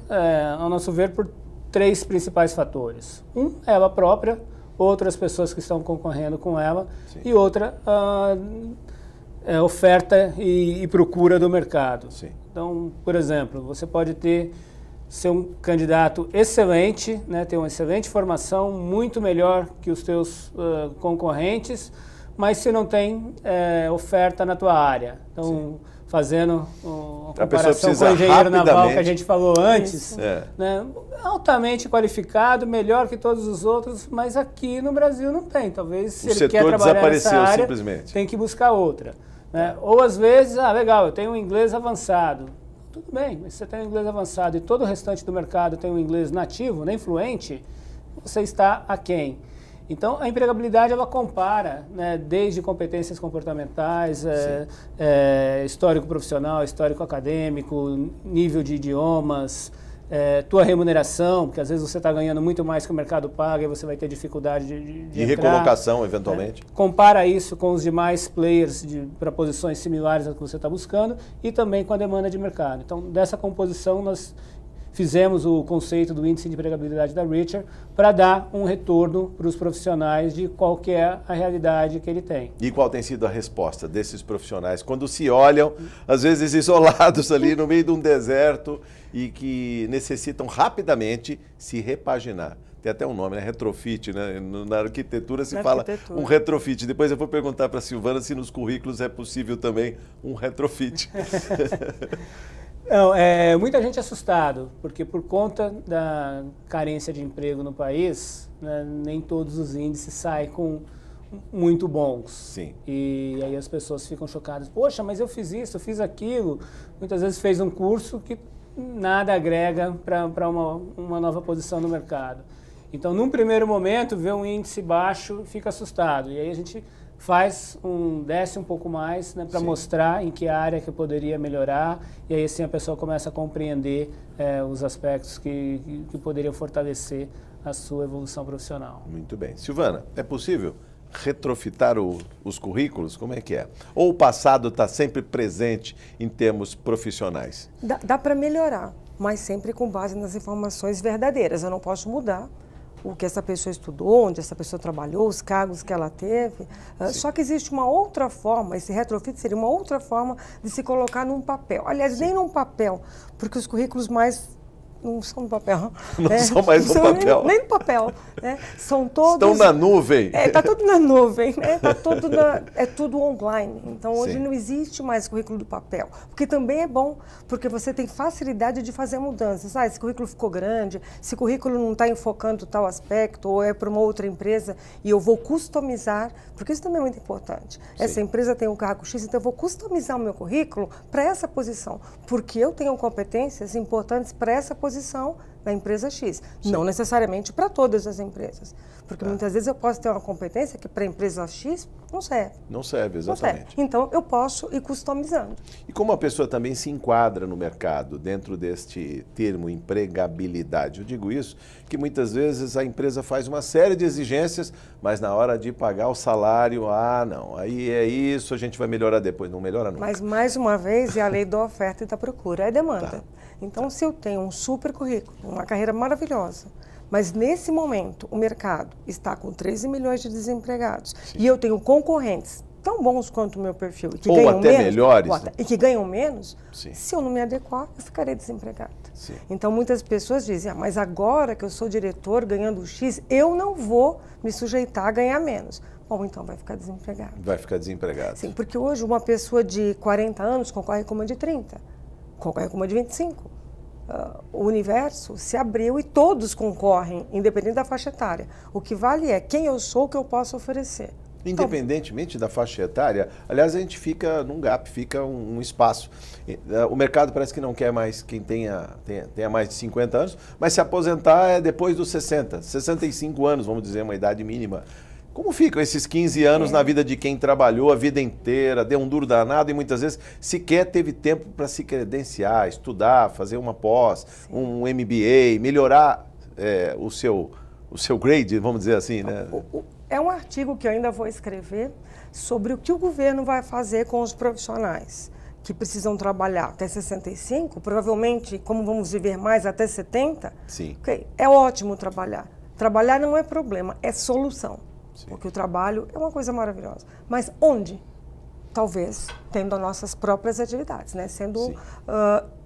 ao nosso ver, por 3 principais fatores. Ela própria, outras pessoas que estão concorrendo com ela, sim, e outra, oferta e procura do mercado. Sim. Então, por exemplo, você pode ser um candidato excelente, né, ter uma excelente formação, muito melhor que os teus concorrentes, mas se não tem oferta na tua área. Então, sim, fazendo uma comparação com o engenheiro naval que a gente falou antes, né, altamente qualificado, melhor que todos os outros, mas aqui no Brasil não tem. Talvez se ele quer trabalhar nessa área, tem que buscar outra. Né? Ou às vezes, legal, eu tenho um inglês avançado. Tudo bem, mas se você tem um inglês avançado e todo o restante do mercado tem um inglês nativo, nem fluente, você está aquém. Então, a empregabilidade, ela compara, né, desde competências comportamentais, histórico profissional, histórico acadêmico, nível de idiomas, tua remuneração, porque às vezes você está ganhando muito mais que o mercado paga e você vai ter dificuldade de entrar, recolocação, eventualmente. Compara isso com os demais players para posições similares às que você está buscando e também com a demanda de mercado. Então, dessa composição, nós fizemos o conceito do índice de empregabilidade da Richer para dar um retorno para os profissionais de qual que é a realidade que ele tem. E qual tem sido a resposta desses profissionais quando se olham, às vezes isolados ali no meio de um deserto e que necessitam rapidamente se repaginar? Tem até um nome, né? Retrofit, né? Na arquitetura se fala um retrofit. Depois eu vou perguntar para a Silvana se nos currículos é possível também um retrofit. Não, muita gente assustado, porque por conta da carência de emprego no país, né, nem todos os índices saem com muito bons. Sim. E aí as pessoas ficam chocadas. Poxa, mas eu fiz isso, eu fiz aquilo. Muitas vezes fez um curso que nada agrega para uma nova posição no mercado. Então, num primeiro momento, vê um índice baixo, fica assustado. E aí a gente desce um pouco mais, né, para mostrar em que área que eu poderia melhorar. E aí assim a pessoa começa a compreender os aspectos que poderiam fortalecer a sua evolução profissional. Muito bem. Silvana, é possível retrofitar os currículos? Como é que é? Ou o passado está sempre presente em termos profissionais? Dá para melhorar, mas sempre com base nas informações verdadeiras. Eu não posso mudar o que essa pessoa estudou, onde essa pessoa trabalhou, os cargos que ela teve. Só que existe uma outra forma, esse retrofit seria uma outra forma de se colocar num papel. Aliás, nem num papel, porque os currículos mais não são no papel. Não são mais no papel. Nem no papel. Né? São todos... Estão na nuvem. Está tudo na nuvem. Né? É tudo online. Então, hoje não existe mais currículo do papel. O que também é bom, porque você tem facilidade de fazer mudanças. Esse currículo ficou grande, esse currículo não está enfocando tal aspecto, ou é para uma outra empresa, e eu vou customizar, porque isso também é muito importante. Essa empresa tem um cargo X, então eu vou customizar o meu currículo para essa posição, porque eu tenho competências importantes para essa posição na empresa X, não necessariamente para todas as empresas, porque muitas vezes eu posso ter uma competência que para a empresa X não serve. Não serve, exatamente. Não serve. Então eu posso ir customizando. E como a pessoa também se enquadra no mercado dentro deste termo empregabilidade? Eu digo isso que muitas vezes a empresa faz uma série de exigências, mas na hora de pagar o salário, não, aí é isso, a gente vai melhorar depois, não melhora nunca. Mas mais uma vez é a lei da oferta e da procura, é demanda. Então, se eu tenho um super currículo, uma carreira maravilhosa, mas nesse momento o mercado está com 13 milhões de desempregados e eu tenho concorrentes tão bons quanto o meu perfil e que ou ganham até menos, melhores, né? E que ganham menos, se eu não me adequar, eu ficarei desempregada. Então, muitas pessoas dizem, mas agora que eu sou diretor ganhando X, eu não vou me sujeitar a ganhar menos. Bom, então vai ficar desempregado. Vai ficar desempregado. Sim, porque hoje uma pessoa de 40 anos concorre com uma de 30, concorre com uma de 25. O universo se abriu e todos concorrem, independente da faixa etária. O que vale é quem eu sou, o que eu posso oferecer. Independentemente da faixa etária, aliás, a gente fica num gap, fica um espaço. O mercado parece que não quer mais quem tenha mais de 50 anos, mas se aposentar é depois dos 60, 65 anos, vamos dizer, uma idade mínima. Como ficam esses 15 anos na vida de quem trabalhou a vida inteira, deu um duro danado e muitas vezes sequer teve tempo para se credenciar, estudar, fazer uma pós, um MBA, melhorar o seu grade, vamos dizer assim, né? É um artigo que eu ainda vou escrever sobre o que o governo vai fazer com os profissionais que precisam trabalhar até 65, provavelmente, como vamos viver mais, até 70. Sim. Okay, é ótimo trabalhar. Trabalhar não é problema, é solução. Porque o trabalho é uma coisa maravilhosa. Mas onde? Talvez tendo as nossas próprias atividades, né?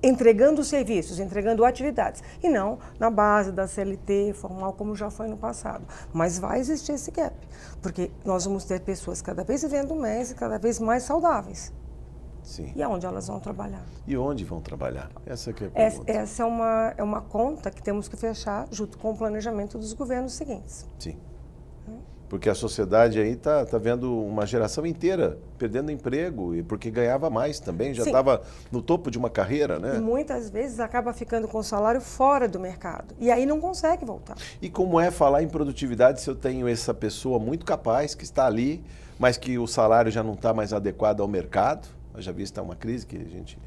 Entregando serviços, entregando atividades. E não na base da CLT formal, como já foi no passado. Mas vai existir esse gap. Porque nós vamos ter pessoas cada vez vivendo mais e cada vez mais saudáveis. Sim. E aonde elas vão trabalhar? E onde vão trabalhar? Essa que é a pergunta. Essa é uma conta que temos que fechar junto com o planejamento dos governos seguintes. Sim. Porque a sociedade aí está vendo uma geração inteira perdendo emprego, e porque ganhava mais também, já estava no topo de uma carreira, né? E muitas vezes acaba ficando com o salário fora do mercado. E aí não consegue voltar. E como é falar em produtividade se eu tenho essa pessoa muito capaz, que está ali, mas que o salário já não está mais adequado ao mercado? Já visto, está uma crise que a gente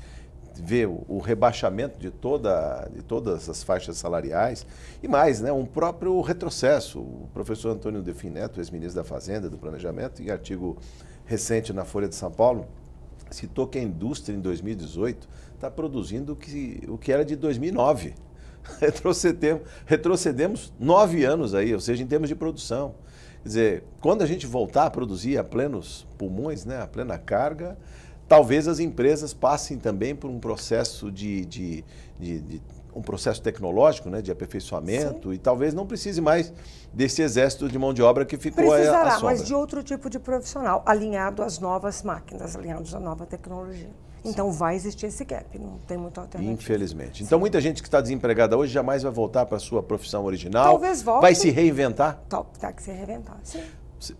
vê o rebaixamento de todas as faixas salariais e mais, né, um próprio retrocesso. O professor Antônio Defim Neto, ex-ministro da Fazenda, do Planejamento, em artigo recente na Folha de São Paulo, citou que a indústria em 2018 está produzindo o que era de 2009. retrocedemos 9 anos aí, ou seja, em termos de produção. Quer dizer, quando a gente voltar a produzir a plenos pulmões, né, a plena carga, talvez as empresas passem também por um processo um processo tecnológico, né, de aperfeiçoamento. Sim. E talvez não precise mais desse exército de mão de obra que ficou à sombra. Precisará, mas de outro tipo de profissional, alinhado às novas máquinas, alinhados à nova tecnologia. Então, vai existir esse gap, não tem muita alternativa. Infelizmente. Então, muita gente que está desempregada hoje jamais vai voltar para a sua profissão original. Talvez volte. Vai se reinventar? Tem que se reinventar, sim.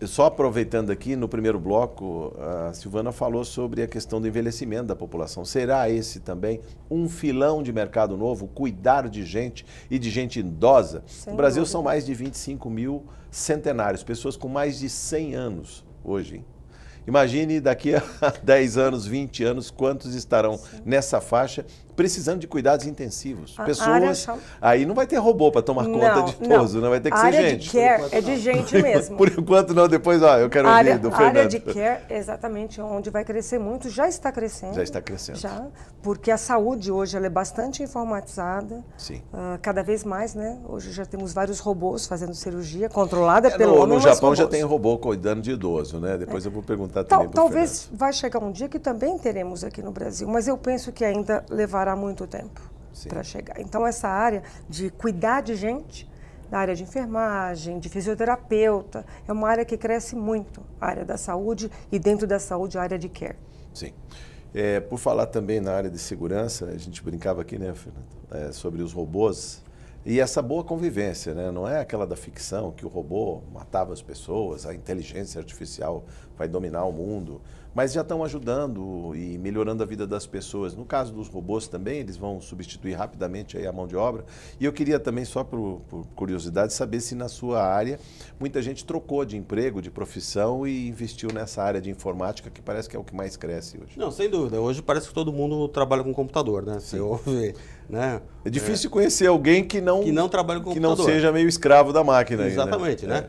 Só aproveitando aqui, no primeiro bloco, a Silvana falou sobre a questão do envelhecimento da população. Será esse também um filão de mercado novo, cuidar de gente e de gente idosa? No Brasil são mais de 25 mil centenários, pessoas com mais de 100 anos hoje, hein? Imagine daqui a 10 anos, 20 anos, quantos estarão nessa faixa precisando de cuidados intensivos. Pessoas, aí não vai ter robô para tomar conta de idoso, não vai ter que ser gente. A área de care é de gente mesmo. Por enquanto não, depois eu quero ouvir do Fernando. A área de care é exatamente onde vai crescer muito, já está crescendo. Já está crescendo. Já, porque a saúde hoje ela é bastante informatizada. Sim. Cada vez mais, né? Hoje já temos vários robôs fazendo cirurgia controlada pelo homem. No Japão já tem robô cuidando de idoso, né? Depois eu vou perguntar também para o Talvez vai chegar um dia que também teremos aqui no Brasil, mas eu penso que ainda levará muito tempo para chegar. Então, essa área de cuidar de gente, na área de enfermagem, de fisioterapeuta, é uma área que cresce muito, a área da saúde e dentro da saúde a área de care. Sim. Por falar também na área de segurança, a gente brincava aqui, né, Fernando, sobre os robôs e essa boa convivência, né? Não é aquela da ficção que o robô matava as pessoas, a inteligência artificial vai dominar o mundo, mas já estão ajudando e melhorando a vida das pessoas. No caso dos robôs também, eles vão substituir rapidamente aí a mão de obra. E eu queria também, só por curiosidade, saber se na sua área muita gente trocou de emprego, de profissão e investiu nessa área de informática, que parece que é o que mais cresce hoje. Não, sem dúvida. Hoje parece que todo mundo trabalha com computador, né? Você ouve, né? É difícil conhecer alguém que não trabalha com computador. Que não seja meio escravo da máquina. Exatamente, aí, né?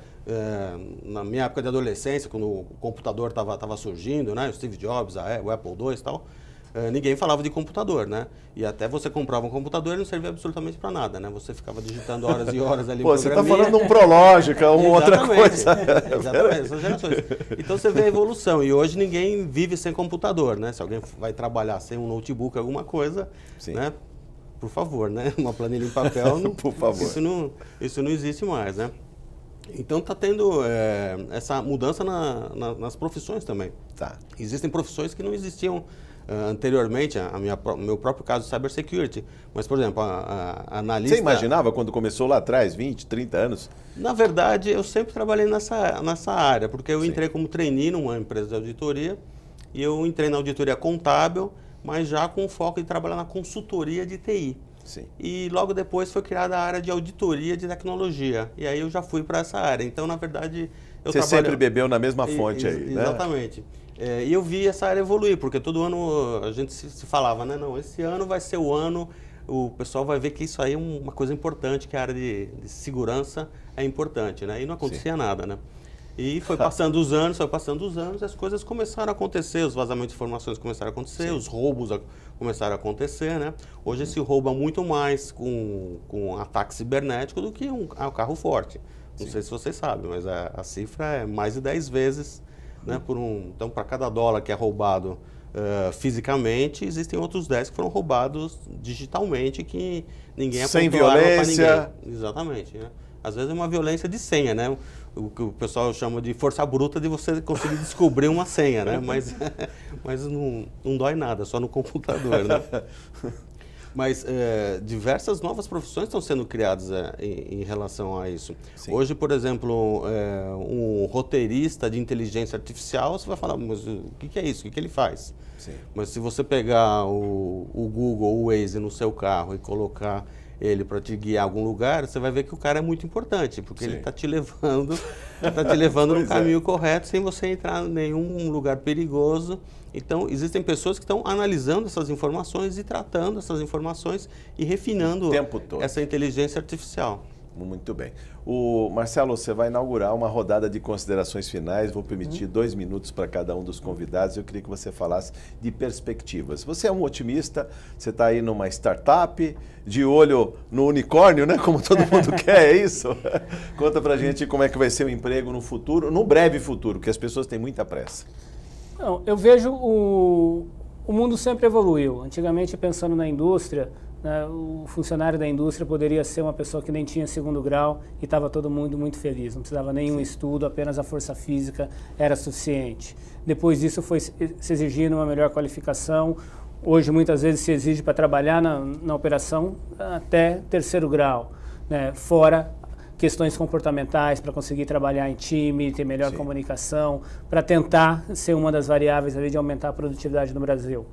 Na minha época de adolescência, quando o computador estava surgindo, né, o Steve Jobs, o Apple II e tal, ninguém falava de computador, né? E até você comprava um computador e não servia absolutamente para nada, né? Você ficava digitando horas e horas ali. Pô, você está falando de um Prológica, outra coisa. Exatamente, essas gerações. Então você vê a evolução. E hoje ninguém vive sem computador, né? Se alguém vai trabalhar sem um notebook, alguma coisa, né? Por favor, né? Uma planilha em papel, não, por favor. Isso não existe mais, né? Então está tendo essa mudança nas profissões também. Tá. Existem profissões que não existiam anteriormente, meu próprio caso de cybersecurity. Mas, por exemplo, a analista... Você imaginava quando começou lá atrás, 20, 30 anos? Na verdade, eu sempre trabalhei nessa área, porque eu entrei como trainee numa empresa de auditoria e eu entrei na auditoria contábil, mas já com foco em trabalhar na consultoria de TI. Sim. E logo depois foi criada a área de auditoria de tecnologia. E aí eu já fui para essa área. Então, na verdade, Você sempre bebeu na mesma fonte aí, né? Exatamente. E eu vi essa área evoluir, porque todo ano a gente se falava, né? Não, esse ano vai ser o ano, o pessoal vai ver que isso aí é uma coisa importante, que a área de segurança é importante, né? E não acontecia nada, né? E foi passando os anos, as coisas começaram a acontecer, os vazamentos de informações começaram a acontecer, os roubos começaram a acontecer, né? Hoje se rouba muito mais com ataque cibernético do que um carro forte. Não sei se vocês sabem, mas a cifra é mais de 10 vezes, né? Então, para cada dólar que é roubado fisicamente, existem outros 10 que foram roubados digitalmente, que ninguém apontou sem violência. Para ninguém. Exatamente, né? Às vezes é uma violência de senha, né? O que o pessoal chama de força bruta de você conseguir descobrir uma senha, né? Mas não dói nada, só no computador, né? Mas diversas novas profissões estão sendo criadas em relação a isso. Sim. Hoje, por exemplo, um roteirista de inteligência artificial, você vai falar, mas o que é isso? O que ele faz? Sim. Mas se você pegar o Google, o Waze no seu carro e colocar ele para te guiar a algum lugar, você vai ver que o cara é muito importante, porque ele está te levando no caminho correto, sem você entrar em nenhum lugar perigoso. Então, existem pessoas que estão analisando essas informações e tratando essas informações e refinando essa inteligência artificial. Muito bem. Marcelo, você vai inaugurar uma rodada de considerações finais. Vou permitir 2 minutos para cada um dos convidados. Eu queria que você falasse de perspectivas. Você é um otimista, você está aí numa startup, de olho no unicórnio, né? Como todo mundo quer, é isso? Conta para a gente como é que vai ser o emprego no futuro, no breve futuro, porque as pessoas têm muita pressa. Não, eu vejo o mundo sempre evoluiu. Antigamente, pensando na indústria, né, o funcionário da indústria poderia ser uma pessoa que nem tinha 2º grau e estava todo mundo muito feliz. Não precisava nenhum estudo, apenas a força física era suficiente. Depois disso foi se exigindo uma melhor qualificação. Hoje, muitas vezes, se exige para trabalhar na operação até 3º grau, né, fora questões comportamentais para conseguir trabalhar em time, ter melhor comunicação, para tentar ser uma das variáveis ali de aumentar a produtividade no Brasil.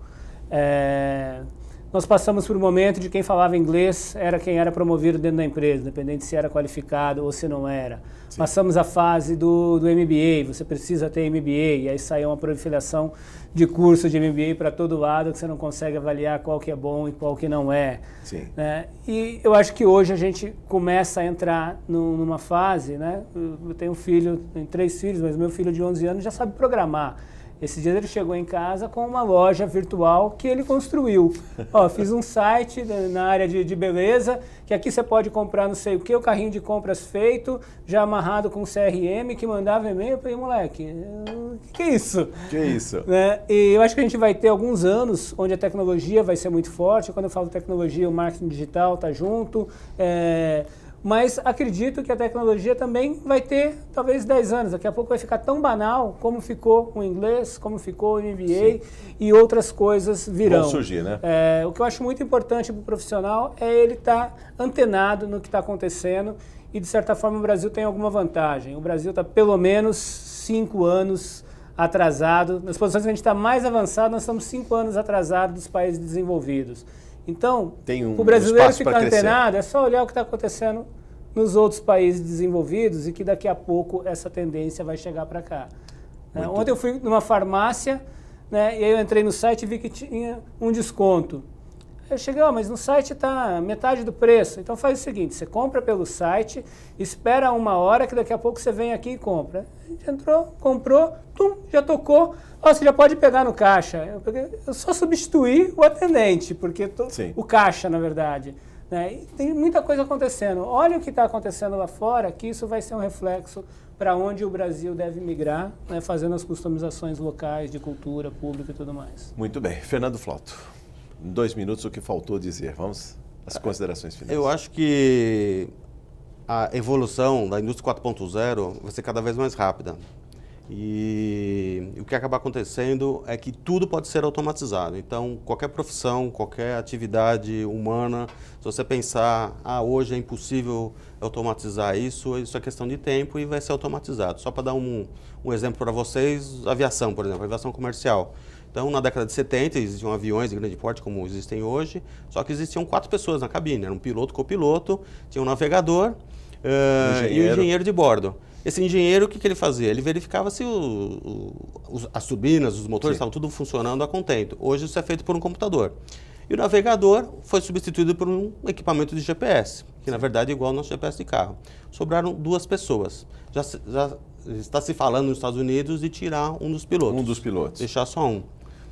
Nós passamos por um momento de quem falava inglês era quem era promovido dentro da empresa, independente se era qualificado ou se não era. Sim. Passamos a fase do MBA, você precisa ter MBA, e aí saiu uma proliferação de curso de MBA para todo lado, que você não consegue avaliar qual que é bom e qual que não é. Sim. Né? E eu acho que hoje a gente começa a entrar numa fase, né? Eu tenho um filho, tenho 3 filhos, mas meu filho de 11 anos já sabe programar. Esses dias ele chegou em casa com uma loja virtual que ele construiu. Ó, fiz um site na área de beleza, que aqui você pode comprar não sei o que, o carrinho de compras feito, já amarrado com CRM, que mandava e-mail. Eu falei, moleque, o que é isso? Que é isso? Né? E eu acho que a gente vai ter alguns anos onde a tecnologia vai ser muito forte. Quando eu falo tecnologia, o marketing digital está junto. Mas acredito que a tecnologia também vai ter talvez 10 anos. Daqui a pouco vai ficar tão banal como ficou o inglês, como ficou o MBA e outras coisas virão. Vão surgir, né? O que eu acho muito importante para o profissional é ele estar antenado no que está acontecendo e, de certa forma, o Brasil tem alguma vantagem. O Brasil está pelo menos 5 anos atrasado. Nas posições que a gente está mais avançado, nós estamos 5 anos atrasados dos países desenvolvidos. Então, o brasileiro ficar antenado, é só olhar o que está acontecendo nos outros países desenvolvidos e que daqui a pouco essa tendência vai chegar para cá. Ontem eu fui numa farmácia, né, e aí eu entrei no site e vi que tinha um desconto. Eu cheguei, mas no site está metade do preço. Então faz o seguinte, você compra pelo site, espera 1 hora que daqui a pouco você vem aqui e compra. A gente entrou, comprou, já tocou. Você já pode pegar no caixa. Eu só substituí o atendente, porque o caixa, na verdade. Né? E tem muita coisa acontecendo. Olha o que está acontecendo lá fora, que isso vai ser um reflexo para onde o Brasil deve migrar, né, fazendo as customizações locais de cultura, pública e tudo mais. Muito bem. Fernando Flauto, em 2 minutos o que faltou dizer. Vamos às considerações finais. Eu acho que a evolução da indústria 4.0 vai ser cada vez mais rápida. E o que acaba acontecendo é que tudo pode ser automatizado. Então, qualquer profissão, qualquer atividade humana, se você pensar, hoje é impossível automatizar isso é questão de tempo e vai ser automatizado. Só para dar um exemplo para vocês, aviação, por exemplo, aviação comercial. Então, na década de 70, existiam aviões de grande porte como existem hoje, só que existiam 4 pessoas na cabine. Era um piloto, copiloto, tinha um navegador e um engenheiro de bordo. Esse engenheiro, o que ele fazia? Ele verificava se as turbinas, os motores estavam tudo funcionando a contento. Hoje isso é feito por um computador. E o navegador foi substituído por um equipamento de GPS, que na verdade é igual ao nosso GPS de carro. Sobraram 2 pessoas. Já está se falando nos Estados Unidos de tirar um dos pilotos. Um dos pilotos. Deixar só um.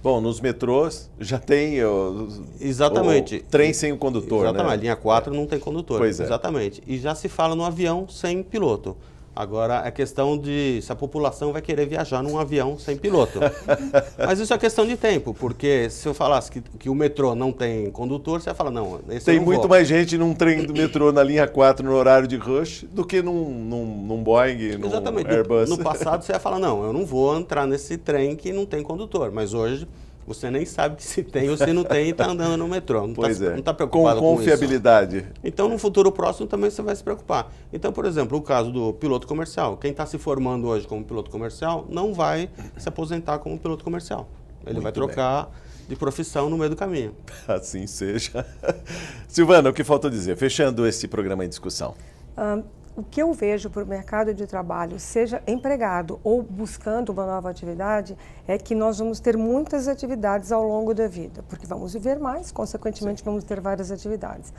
Bom, nos metrôs já tem exatamente. O trem sem o condutor, exatamente, né? A linha 4 não tem condutor. Pois é. Exatamente. E já se fala no avião sem piloto. Agora, é questão de se a população vai querer viajar num avião sem piloto. Mas isso é questão de tempo, porque se eu falasse que o metrô não tem condutor, você vai falar, não, esse tem eu não muito vou. mais gente num trem do metrô na linha 4 no horário de rush do que num Boeing, num Exatamente. Airbus. No passado, você ia falar, não, eu não vou entrar nesse trem que não tem condutor. Mas hoje, você nem sabe se tem ou se não tem e está andando no metrô. Não está preocupado com confiabilidade. Isso. Então, no futuro próximo também você vai se preocupar. Então, por exemplo, o caso do piloto comercial. Quem está se formando hoje como piloto comercial não vai se aposentar como piloto comercial. Ele vai trocar de profissão no meio do caminho. Assim seja. Silvana, o que faltou dizer? Fechando esse programa em discussão. o que eu vejo para o mercado de trabalho, seja empregado ou buscando uma nova atividade, é que nós vamos ter muitas atividades ao longo da vida, porque vamos viver mais, consequentemente vamos ter várias atividades.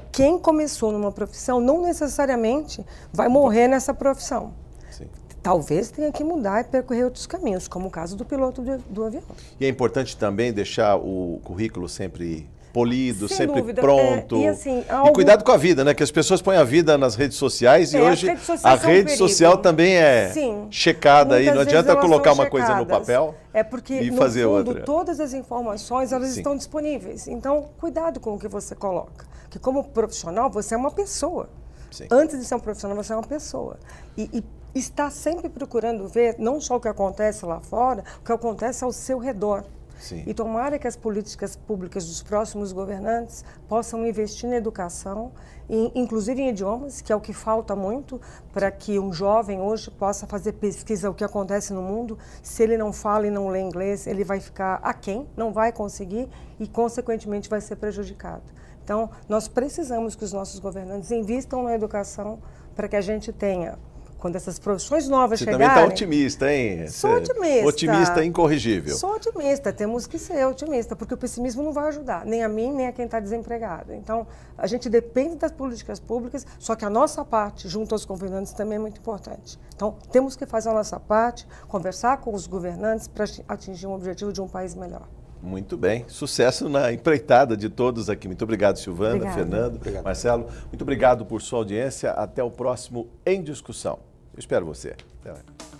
Quem começou numa profissão não necessariamente vai morrer nessa profissão. Sim. Talvez tenha que mudar e percorrer outros caminhos, como o caso do piloto do avião. E é importante também deixar o currículo sempre polido, sem sempre dúvida. pronto. E, assim, e cuidado com a vida, né? Que as pessoas põem a vida nas redes sociais e hoje a rede social também é checada aí. Não adianta colocar uma coisa no papel porque, e fazer no fundo, outra. Todas as informações elas estão disponíveis. Então, cuidado com o que você coloca. Porque como profissional, você é uma pessoa. Sim. Antes de ser um profissional, você é uma pessoa. E está sempre procurando ver não só o que acontece lá fora, o que acontece ao seu redor. Sim. E tomara que as políticas públicas dos próximos governantes possam investir na educação, inclusive em idiomas, que é o que falta muito para que um jovem hoje possa fazer pesquisa o que acontece no mundo. Se ele não fala e não lê inglês, ele vai ficar aquém, não vai conseguir e, consequentemente, vai ser prejudicado. Então, nós precisamos que os nossos governantes invistam na educação para que a gente tenha, quando essas profissões novas chegarem... Você também está otimista, hein? Sou otimista. Otimista incorrigível. Sou otimista, temos que ser otimistas, porque o pessimismo não vai ajudar, nem a mim, nem a quem está desempregado. Então, a gente depende das políticas públicas, só que a nossa parte, junto aos governantes, também é muito importante. Então, temos que fazer a nossa parte, conversar com os governantes para atingir um objetivo de um país melhor. Muito bem. Sucesso na empreitada de todos aqui. Muito obrigado, Silvana, Obrigada. Fernando, Marcelo. Muito obrigado por sua audiência. Até o próximo Em Discussão. Eu espero você. Até lá.